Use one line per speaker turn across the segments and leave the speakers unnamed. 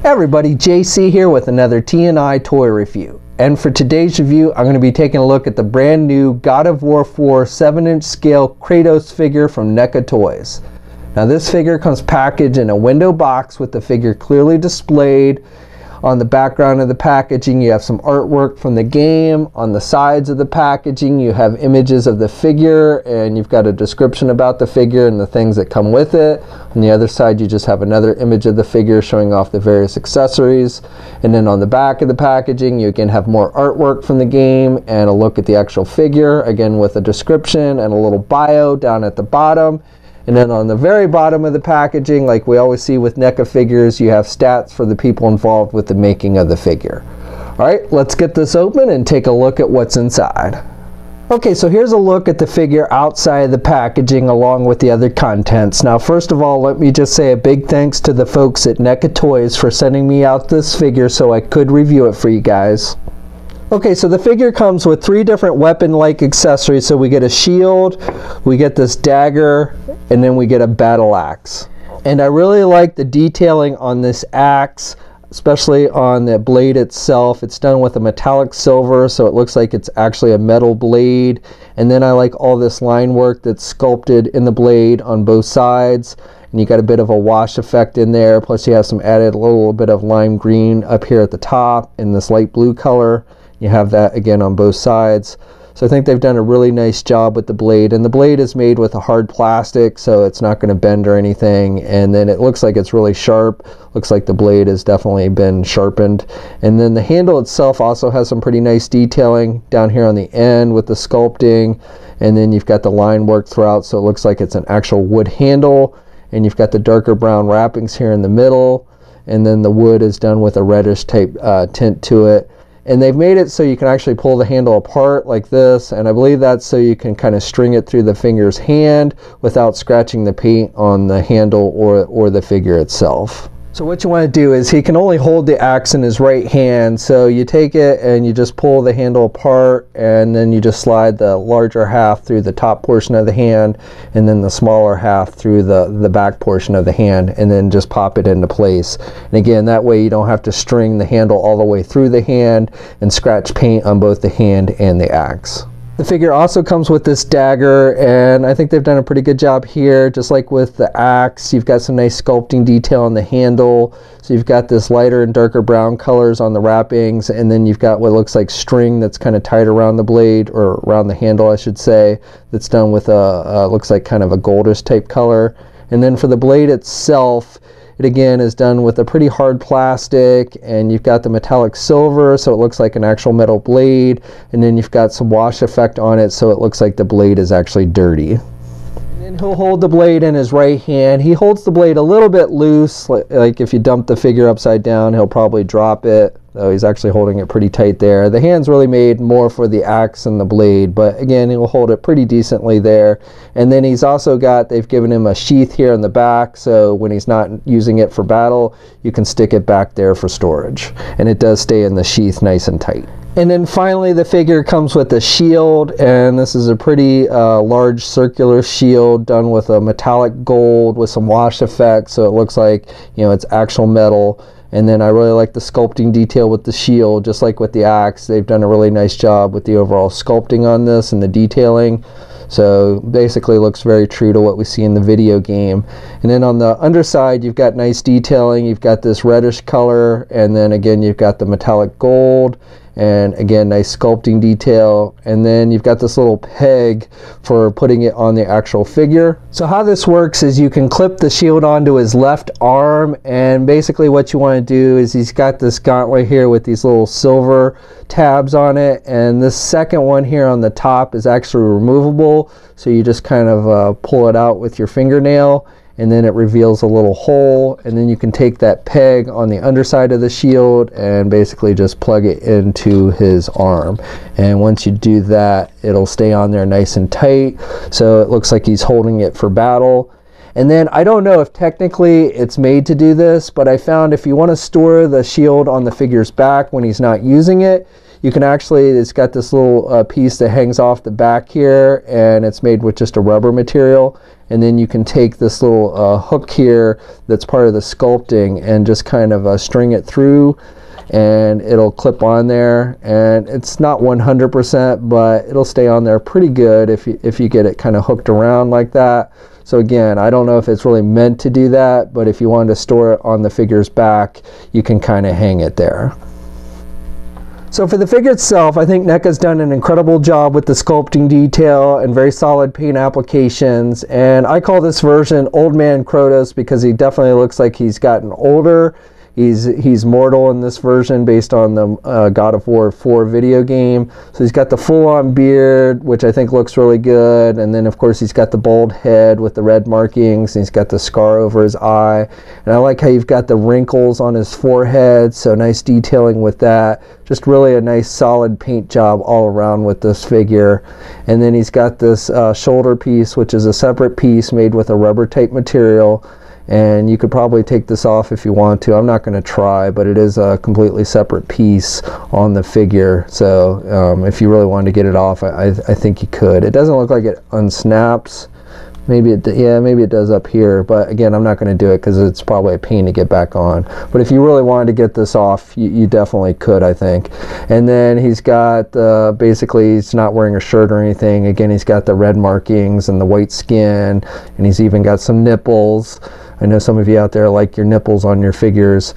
Hey everybody, JC here with another NECA toy review. And for today's review, I'm going to be taking a look at the brand new God of War 4 7-inch scale Kratos figure from NECA Toys. Now this figure comes packaged in a window box with the figure clearly displayed. On the background of the packaging, you have some artwork from the game. On the sides of the packaging, you have images of the figure, and you've got a description about the figure and the things that come with it. On the other side, you just have another image of the figure showing off the various accessories. And then on the back of the packaging, you again have more artwork from the game and a look at the actual figure, again with a description and a little bio down at the bottom. And then on the very bottom of the packaging, like we always see with NECA figures, you have stats for the people involved with the making of the figure. All right, let's get this open and take a look at what's inside. Okay, so here's a look at the figure outside of the packaging along with the other contents. Now, first of all, let me just say a big thanks to the folks at NECA Toys for sending me out this figure so I could review it for you guys. Okay, so the figure comes with 3 different weapon-like accessories. So we get a shield, we get this dagger, and then we get a battle axe. And I really like the detailing on this axe, especially on the blade itself. It's done with a metallic silver, so it looks like it's actually a metal blade. And then I like all this line work that's sculpted in the blade on both sides. And you got a bit of a wash effect in there, plus you have some added little bit of lime green up here at the top in this light blue color. You have that again on both sides. So I think they've done a really nice job with the blade, and the blade is made with a hard plastic, so it's not going to bend or anything. And then it looks like it's really sharp. Looks like the blade has definitely been sharpened. And then the handle itself also has some pretty nice detailing down here on the end with the sculpting, and then you've got the line work throughout, so it looks like it's an actual wood handle. And you've got the darker brown wrappings here in the middle, and then the wood is done with a reddish type tint to it. And they've made it so you can actually pull the handle apart like this, and I believe that's so you can kind of string it through the finger's hand without scratching the paint on the handle or the figure itself. So what you want to do is, he can only hold the axe in his right hand, so you take it and you just pull the handle apart, and then you just slide the larger half through the top portion of the hand and then the smaller half through the back portion of the hand, and then just pop it into place. And again, that way you don't have to string the handle all the way through the hand and scratch paint on both the hand and the axe. The figure also comes with this dagger, and I think they've done a pretty good job here. Just like with the axe, you've got some nice sculpting detail on the handle. So you've got this lighter and darker brown colors on the wrappings, and then you've got what looks like string that's kind of tied around the blade, or around the handle I should say, that's done with a looks like kind of a goldish type color. And then for the blade itself, it again is done with a pretty hard plastic, and you've got the metallic silver, so it looks like an actual metal blade, and then you've got some wash effect on it, so it looks like the blade is actually dirty. And then he'll hold the blade in his right hand. He holds the blade a little bit loose, like if you dump the figure upside down, he'll probably drop it. So he's actually holding it pretty tight there. The hand's really made more for the axe and the blade, but again, he'll hold it pretty decently there. And then he's also got, they've given him a sheath here in the back, so when he's not using it for battle, you can stick it back there for storage. And it does stay in the sheath nice and tight. And then finally, the figure comes with a shield, and this is a pretty large circular shield done with a metallic gold with some wash effect, so it looks like, you know, it's actual metal. And then I really like the sculpting detail with the shield, just like with the axe. They've done a really nice job with the overall sculpting on this and the detailing. So basically looks very true to what we see in the video game. And then on the underside, you've got nice detailing. You've got this reddish color, and then again you've got the metallic gold, and again nice sculpting detail. And then you've got this little peg for putting it on the actual figure. So how this works is you can clip the shield onto his left arm, and basically what you want to do is, he's got this gauntlet here with these little silver tabs on it, and this second one here on the top is actually removable, so you just kind of pull it out with your fingernail, and then it reveals a little hole, and then you can take that peg on the underside of the shield and basically just plug it into his arm. And once you do that, it'll stay on there nice and tight, so it looks like he's holding it for battle. And then I don't know if technically it's made to do this, but I found if you want to store the shield on the figure's back when he's not using it, You can actually, it's got this little piece that hangs off the back here, and it's made with just a rubber material. And then you can take this little hook here that's part of the sculpting and just kind of string it through, and it'll clip on there. And it's not 100%, but it'll stay on there pretty good if you get it kind of hooked around like that. So again, I don't know if it's really meant to do that, but if you wanted to store it on the figure's back, you can kind of hang it there. So for the figure itself, I think NECA's done an incredible job with the sculpting detail and very solid paint applications. And I call this version Old Man Kratos because he definitely looks like he's gotten older. He's mortal in this version based on the God of War 4 video game. So he's got the full-on beard, which I think looks really good. And then, of course, he's got the bald head with the red markings. And he's got the scar over his eye. And I like how you've got the wrinkles on his forehead. So nice detailing with that. Just really a nice solid paint job all around with this figure. And then he's got this shoulder piece, which is a separate piece made with a rubber type material. And you could probably take this off if you want to. I'm not going to try, but it is a completely separate piece on the figure. So if you really wanted to get it off, I think you could. It doesn't look like it unsnaps. Maybe it does up here, but again, I'm not going to do it because it's probably a pain to get back on. But if you really wanted to get this off, you definitely could, I think. And then he's got, basically, he's not wearing a shirt or anything. Again, he's got the red markings and the white skin, and he's even got some nipples. I know some of you out there like your nipples on your figures.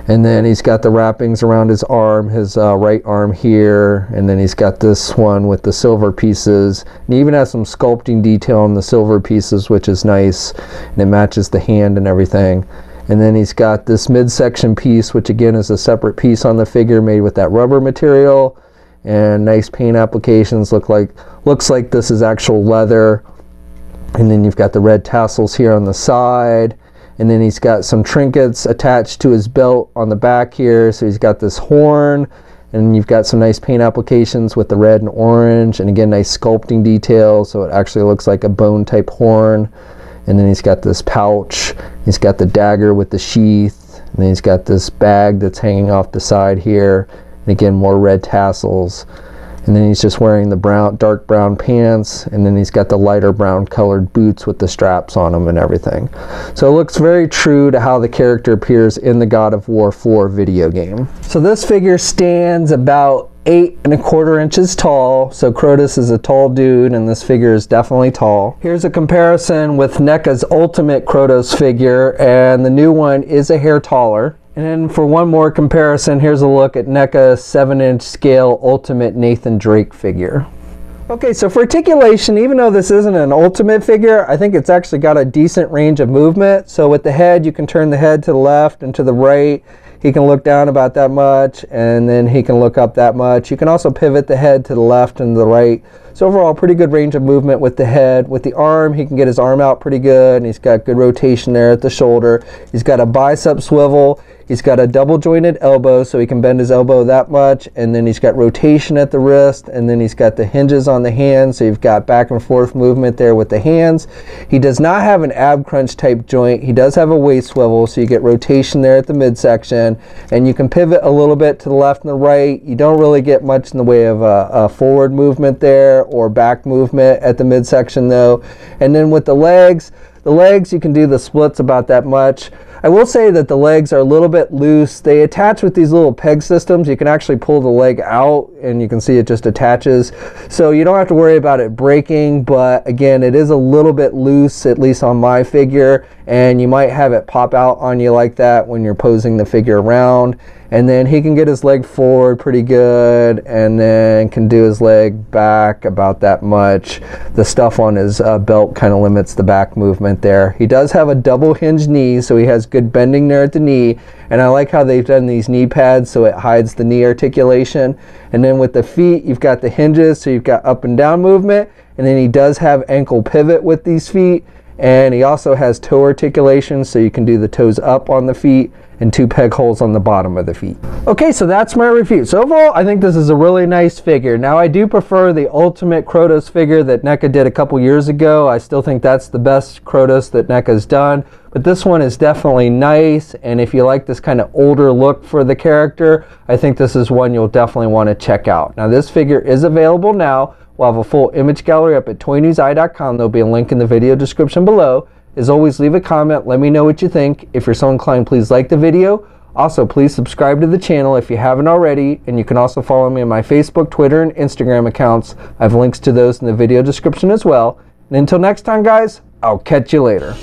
And then he's got the wrappings around his arm, his right arm here, and then he's got this one with the silver pieces. And he even has some sculpting detail on the silver pieces, which is nice, and it matches the hand and everything. And then he's got this midsection piece, which again is a separate piece on the figure made with that rubber material, and nice paint applications. Looks like this is actual leather. And then you've got the red tassels here on the side. And then he's got some trinkets attached to his belt on the back here. So he's got this horn, and you've got some nice paint applications with the red and orange, and again, nice sculpting detail. So it actually looks like a bone type horn. And then he's got this pouch. He's got the dagger with the sheath. And then he's got this bag that's hanging off the side here. And again, more red tassels. And then he's just wearing the dark brown pants, and then he's got the lighter brown colored boots with the straps on them and everything. So it looks very true to how the character appears in the God of War 4 video game. So this figure stands about 8¼ inches tall. So Kratos is a tall dude, and this figure is definitely tall. Here's a comparison with NECA's Ultimate Kratos figure, and the new one is a hair taller. And then for one more comparison, here's a look at NECA's 7-inch scale Ultimate Nathan Drake figure. Okay, so for articulation, even though this isn't an Ultimate figure, I think it's actually got a decent range of movement. So with the head, you can turn the head to the left and to the right. He can look down about that much, and then he can look up that much. You can also pivot the head to the left and the right. So overall, pretty good range of movement with the head. With the arm, he can get his arm out pretty good, and he's got good rotation there at the shoulder. He's got a bicep swivel. He's got a double jointed elbow, so he can bend his elbow that much, and then he's got rotation at the wrist, and then he's got the hinges on the hands, so you've got back and forth movement there with the hands. He does not have an ab crunch type joint. He does have a waist swivel, so you get rotation there at the midsection, and you can pivot a little bit to the left and the right. You don't really get much in the way of a forward movement there or back movement at the midsection though. And then with the legs you can do the splits about that much. I will say that the legs are a little bit loose. They attach with these little peg systems. You can actually pull the leg out, and you can see it just attaches. So you don't have to worry about it breaking, but again, it is a little bit loose, at least on my figure, and you might have it pop out on you like that when you're posing the figure around. And then he can get his leg forward pretty good, and then can do his leg back about that much. The stuff on his belt kind of limits the back movement there. He does have a double hinge knee, so he has good bending there at the knee. And I like how they've done these knee pads so it hides the knee articulation. And then with the feet, you've got the hinges, so you've got up and down movement. And then he does have ankle pivot with these feet. And he also has toe articulation, so you can do the toes up on the feet and 2 peg holes on the bottom of the feet. Okay, so that's my review. So overall, I think this is a really nice figure. Now, I do prefer the Ultimate Kratos figure that NECA did a couple years ago. I still think that's the best Kratos that NECA's done. But this one is definitely nice, and if you like this kind of older look for the character, I think this is one you'll definitely want to check out. Now, this figure is available now. We'll have a full image gallery up at toynewseye.com. There'll be a link in the video description below. As always, leave a comment. Let me know what you think. If you're so inclined, please like the video. Also, please subscribe to the channel if you haven't already, and you can also follow me on my Facebook, Twitter, and Instagram accounts. I have links to those in the video description as well. And until next time, guys, I'll catch you later.